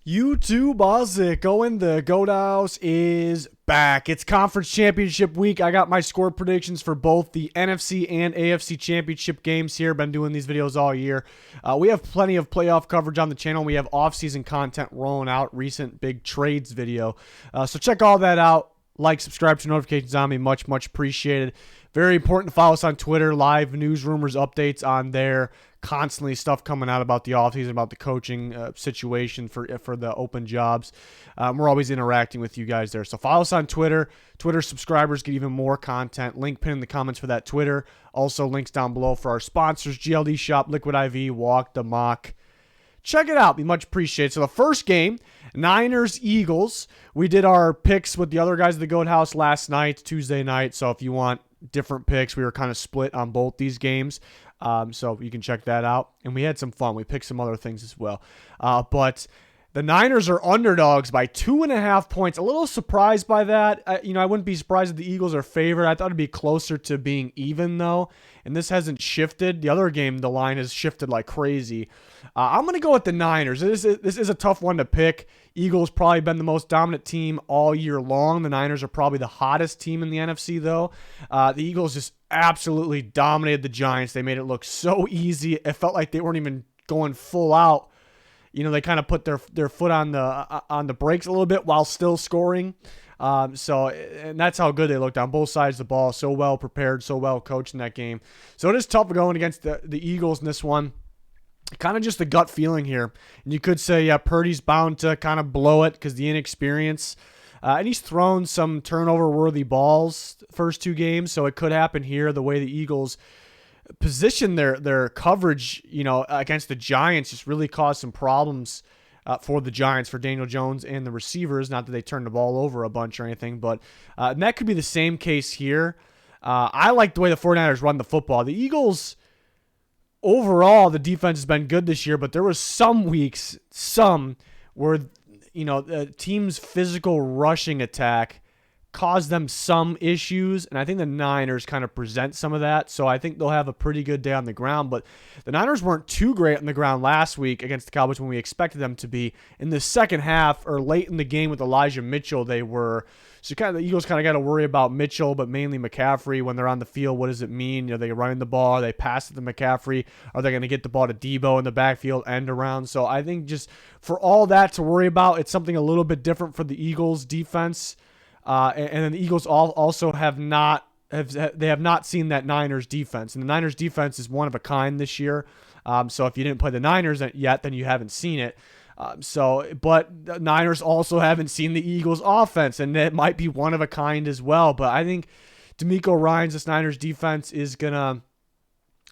YouTube, how's it going? The Goat House is back. It's conference championship week. I got my score predictions for both the NFC and AFC championship games here. Been doing these videos all year. We have plenty of playoff coverage on the channel. We have off-season content rolling out, recent big trades video. So check all that out. Like, subscribe to notifications on me. Much appreciated. Very important to follow us on Twitter. Live news, rumors, updates on there. Constantly stuff coming out about the offseason, about the coaching situation for the open jobs. We're always interacting with you guys there. So follow us on Twitter. Twitter subscribers get even more content. Link pinned in the comments for that Twitter. Also links down below for our sponsors, GLD Shop, Liquid IV, Walk the Mock. Check it out. Be much appreciated. So the first game, Niners-Eagles. We did our picks with the other guys at the Goat House last night, Tuesday night. So if you want different picks, we were kind of split on both these games. So you can check that out. And we had some fun. We picked some other things as well. But the Niners are underdogs by 2.5 points. A little surprised by that. I wouldn't be surprised if the Eagles are favored. I thought it'd be closer to being even, though. And this hasn't shifted. The other game, the line has shifted like crazy. I'm going to go with the Niners. This is a tough one to pick. Eagles probably been the most dominant team all year long. The Niners are probably the hottest team in the NFC, though. The Eagles just absolutely dominated the Giants. They made it look so easy. It felt like they weren't even going full out. They kind of put their foot on the brakes a little bit while still scoring. And that's how good they looked on both sides of the ball. So well prepared, so well coached in that game. So it is tough going against the Eagles in this one. Kind of just a gut feeling here. And you could say, yeah, Purdy's bound to kind of blow it because the inexperience. And he's thrown some turnover-worthy balls the first two games, so it could happen here the way the Eagles position their coverage, against the Giants just really caused some problems for the Giants, for Daniel Jones and the receivers. Not that they turned the ball over a bunch or anything, but and that could be the same case here. I like the way the 49ers run the football. The Eagles, overall, the defense has been good this year, but there was some weeks, where the team's physical rushing attack caused them some issues, and I think the Niners kind of present some of that, so I think they'll have a pretty good day on the ground. But the Niners weren't too great on the ground last week against the Cowboys when we expected them to be. In the second half, or late in the game with Elijah Mitchell, they were. So the Eagles kind of got to worry about Mitchell, but mainly McCaffrey when they're on the field. What does it mean? Are they running the ball? Are they passing to McCaffrey? Are they going to get the ball to Debo in the backfield, end around? So I think just for all that to worry about, it's something a little bit different for the Eagles defense. And then the Eagles also have not seen that Niners defense, and the Niners defense is one of a kind this year. So if you didn't play the Niners yet, then you haven't seen it. But the Niners also haven't seen the Eagles offense, and it might be one of a kind as well. But I think DeMeco Ryans, this Niners defense, is gonna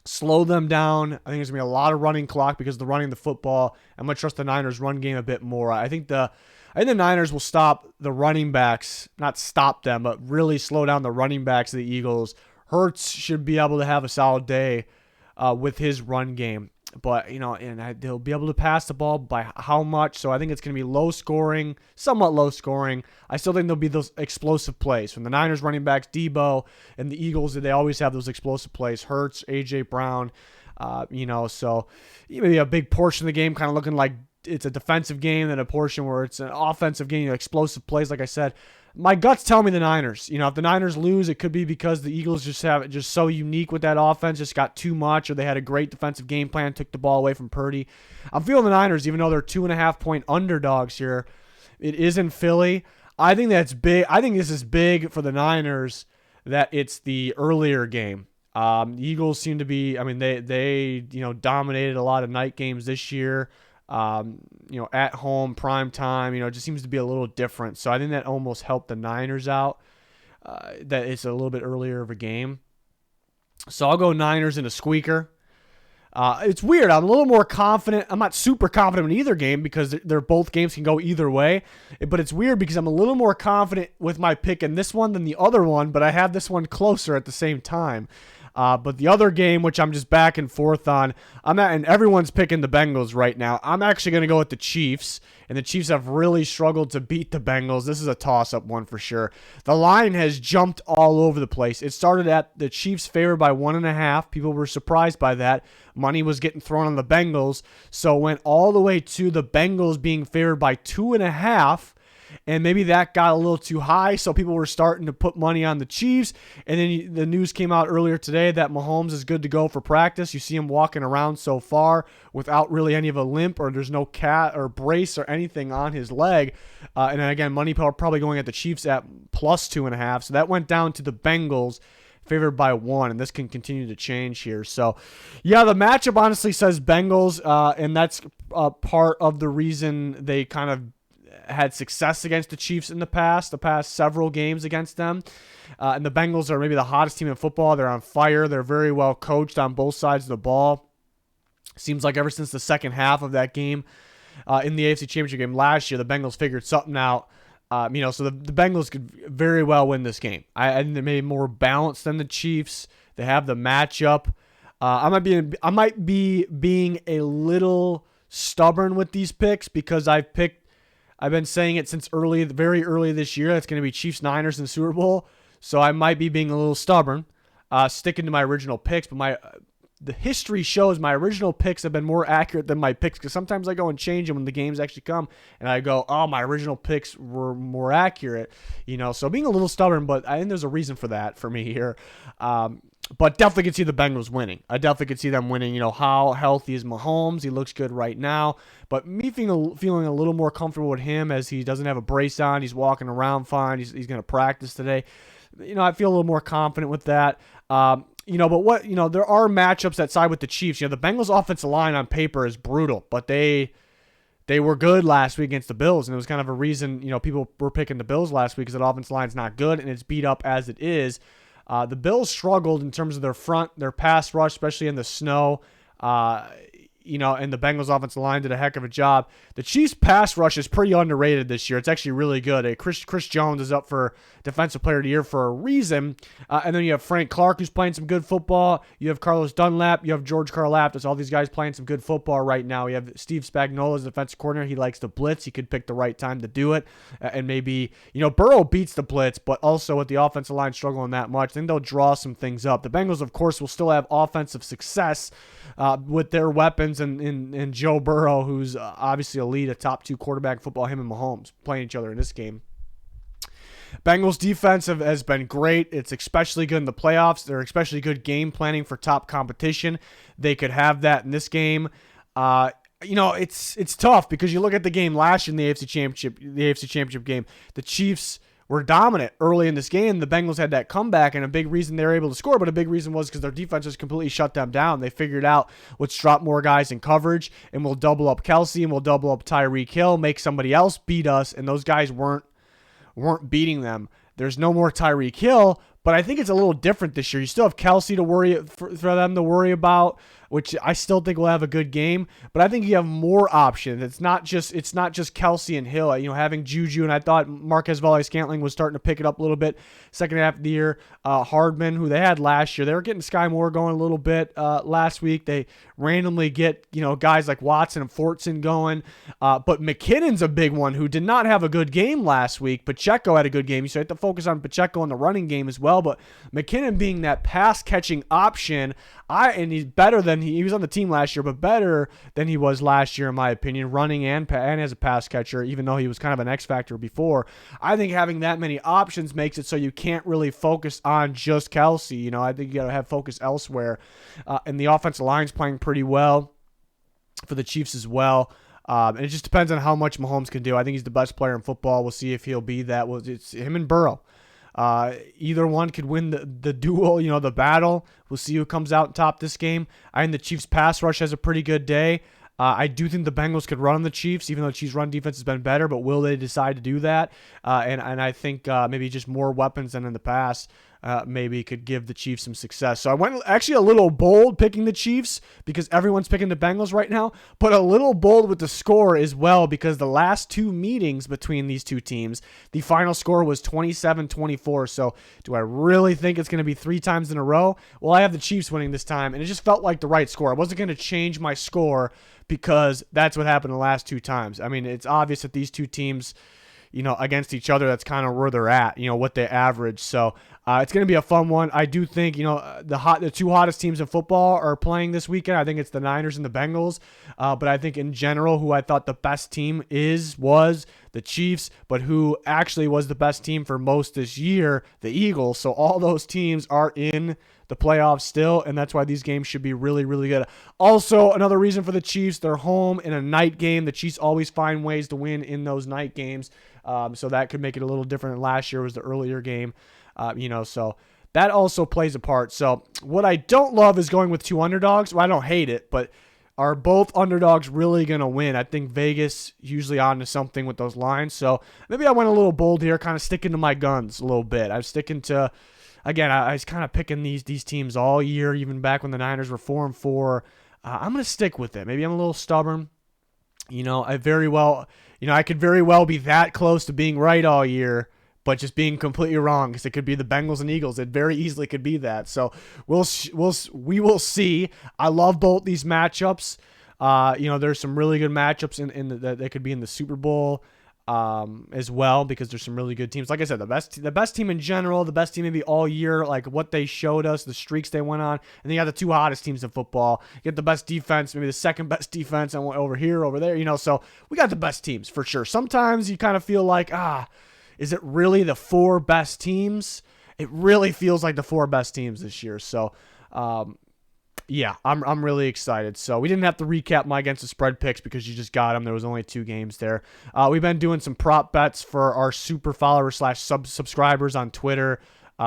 slow them down. I think there's gonna be a lot of running clock because they're running the football. I'm gonna trust the Niners run game a bit more. I think the Niners will stop the running backs, not stop them, but really slow down the running backs of the Eagles. Hurts should be able to have a solid day with his run game. But, they'll be able to pass the ball by how much? So I think it's going to be low scoring, somewhat low scoring. I still think there'll be those explosive plays from the Niners running backs, Debo, and the Eagles. They always have those explosive plays. Hurts, A.J. Brown, so maybe a big portion of the game kind of looking like it's a defensive game and a portion where it's an offensive game, explosive plays, like I said. My guts tell me the Niners. If the Niners lose, it could be because the Eagles just have it just so unique with that offense, just got too much, or they had a great defensive game plan, took the ball away from Purdy. I'm feeling the Niners, even though they're 2.5 point underdogs here. It is in Philly. I think that's big. I think this is big for the Niners that it's the earlier game. The Eagles seem to be, they dominated a lot of night games this year. At home, prime time, it just seems to be a little different. So I think that almost helped the Niners out, that it's a little bit earlier of a game. So I'll go Niners in a squeaker. It's weird. I'm a little more confident. I'm not super confident in either game because they're both games can go either way. But it's weird because I'm a little more confident with my pick in this one than the other one, but I have this one closer at the same time. But the other game, which I'm just back and forth on, and everyone's picking the Bengals right now. I'm actually going to go with the Chiefs, and the Chiefs have really struggled to beat the Bengals. This is a toss-up one for sure. The line has jumped all over the place. It started at the Chiefs favored by 1.5. People were surprised by that. Money was getting thrown on the Bengals, so it went all the way to the Bengals being favored by 2.5. And maybe that got a little too high, so people were starting to put money on the Chiefs. And then the news came out earlier today that Mahomes is good to go for practice. You see him walking around so far without really any of a limp, or there's no cat or brace or anything on his leg. And then again, money probably going at the Chiefs at plus 2.5. So that went down to the Bengals, favored by 1, and this can continue to change here. So, yeah, the matchup honestly says Bengals, and that's part of the reason they kind of had success against the Chiefs in the past several games against them. And the Bengals are maybe the hottest team in football. They're on fire. They're very well coached on both sides of the ball. Seems like ever since the second half of that game in the AFC Championship game last year, the Bengals figured something out. So the Bengals could very well win this game. I think they may be more balanced than the Chiefs. They have the matchup. I might be being a little stubborn with these picks because I've been saying it since very early this year. It's going to be Chiefs-Niners in the Super Bowl. So I might be being a little stubborn, sticking to my original picks. But the history shows my original picks have been more accurate than my picks, because sometimes I go and change them when the games actually come, and I go, oh, my original picks were more accurate. So being a little stubborn, but I think there's a reason for that for me here. But definitely could see the Bengals winning. I definitely could see them winning. How healthy is Mahomes? He looks good right now. But me feeling a little more comfortable with him as he doesn't have a brace on. He's walking around fine. He's going to practice today. I feel a little more confident with that. But there are matchups that side with the Chiefs. The Bengals offensive line on paper is brutal, but they were good last week against the Bills, and it was kind of a reason, people were picking the Bills last week because that offensive line's not good, and it's beat up as it is. The Bills struggled in terms of their pass rush, especially in the snow. And the Bengals offensive line did a heck of a job. The Chiefs pass rush is pretty underrated this year. It's actually really good. Chris Jones is up for Defensive Player of the Year for a reason. And then you have Frank Clark, who's playing some good football. You have Carlos Dunlap. You have George Karlaftis. All these guys playing some good football right now. You have Steve Spagnuolo as defensive coordinator. He likes to blitz. He could pick the right time to do it. And maybe, Burrow beats the blitz, but also with the offensive line struggling that much, I think they'll draw some things up. The Bengals, of course, will still have offensive success with their weapons and Joe Burrow, who's obviously elite, a top 2 quarterback in football, him and Mahomes playing each other in this game. Bengals defense has been great. It's especially good in the playoffs. They're especially good game planning for top competition. They could have that in this game. It's tough because you look at the game last year in the AFC Championship game. The Chiefs were dominant early in this game. The Bengals had that comeback, and a big reason they were able to score, but a big reason was because their defense just completely shut them down. They figured out, let's drop more guys in coverage, and we'll double up Kelsey, and we'll double up Tyreek Hill, make somebody else beat us, and those guys weren't beating them. There's no more Tyreek Hill, but I think it's a little different this year. You still have Kelsey to worry for them to worry about, which I still think will have a good game. But I think you have more options. It's not just Kelsey and Hill. Having Juju, and I thought Marquez Valdes-Scantling was starting to pick it up a little bit second half of the year. Hardman, who they had last year, they were getting Sky Moore going a little bit last week. They randomly get guys like Watson and Fortson going. But McKinnon's a big one who did not have a good game last week. Pacheco had a good game, so you have to focus on Pacheco in the running game as well. But McKinnon being that pass catching option, and he's better than he was on the team last year, but better than he was last year in my opinion, running and as a pass catcher, even though he was kind of an X factor before. I think having that many options makes it so you can't really focus on just Kelsey. I think you got to have focus elsewhere. And the offensive line's playing pretty well for the Chiefs as well. And it just depends on how much Mahomes can do. I think he's the best player in football. We'll see if he'll be that. Well, it's him and Burrow. Either one could win the duel, the battle. We'll see who comes out top this game. I think the Chiefs pass rush has a pretty good day. I do think the Bengals could run on the Chiefs, even though the Chiefs' run defense has been better, but will they decide to do that? And I think maybe just more weapons than in the past. maybe could give the Chiefs some success. So I went actually a little bold picking the Chiefs because everyone's picking the Bengals right now, but a little bold with the score as well because the last two meetings between these two teams, the final score was 27-24. So do I really think it's going to be 3 times in a row? Well, I have the Chiefs winning this time, and it just felt like the right score. I wasn't going to change my score because that's what happened the last 2 times. I mean, it's obvious that these two teams, against each other, that's kind of where they're at, what they average. So it's going to be a fun one. I do think, the 2 hottest teams in football are playing this weekend. I think it's the Niners and the Bengals. But I think in general, who I thought the best team was the Chiefs, but who actually was the best team for most this year, the Eagles. So all those teams are in the playoffs still, and that's why these games should be really, really good. Also, another reason for the Chiefs, they're home in a night game. The Chiefs always find ways to win in those night games, so that could make it a little different than last year was the earlier game, so that also plays a part. So what I don't love is going with 2 underdogs. Well, I don't hate it, but are both underdogs really going to win? I think Vegas usually onto something with those lines, so maybe I went a little bold here, kind of sticking to my guns a little bit. I'm sticking to... Again, I was kind of picking these teams all year, even back when the Niners were 4-4. I'm going to stick with it. Maybe I'm a little stubborn. I could very well be that close to being right all year, but just being completely wrong because it could be the Bengals and Eagles. It very easily could be that. So we will see. I love both these matchups. There's some really good matchups that could be in the Super Bowl. As well, because there's some really good teams. Like I said, the best team in general, the best team maybe all year, like what they showed us, the streaks they went on, and then you got the 2 hottest teams in football. You get the best defense, maybe the second best defense, and over here, over there, so we got the best teams for sure. Sometimes you kind of feel like, is it really the 4 best teams? It really feels like the 4 best teams this year. So, yeah, I'm really excited. So we didn't have to recap my against the spread picks because you just got them. There was only 2 games there. We've been doing some prop bets for our super followers / subscribers on Twitter.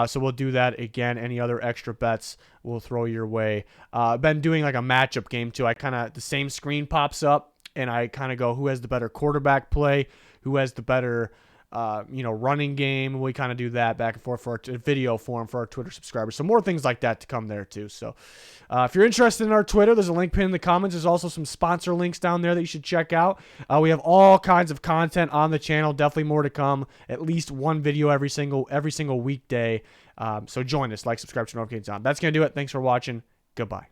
So we'll do that again. Any other extra bets we'll throw your way. Been doing like a matchup game too. The same screen pops up and I kind of go, who has the better quarterback play? Who has the better running game. We kind of do that back and forth for our video form for our Twitter subscribers. So more things like that to come there too. So if you're interested in our Twitter, there's a link pinned in the comments. There's also some sponsor links down there that you should check out. We have all kinds of content on the channel. Definitely more to come. At least one video every single weekday. So join us, like, subscribe, turn notifications on. That's going to do it. Thanks for watching. Goodbye.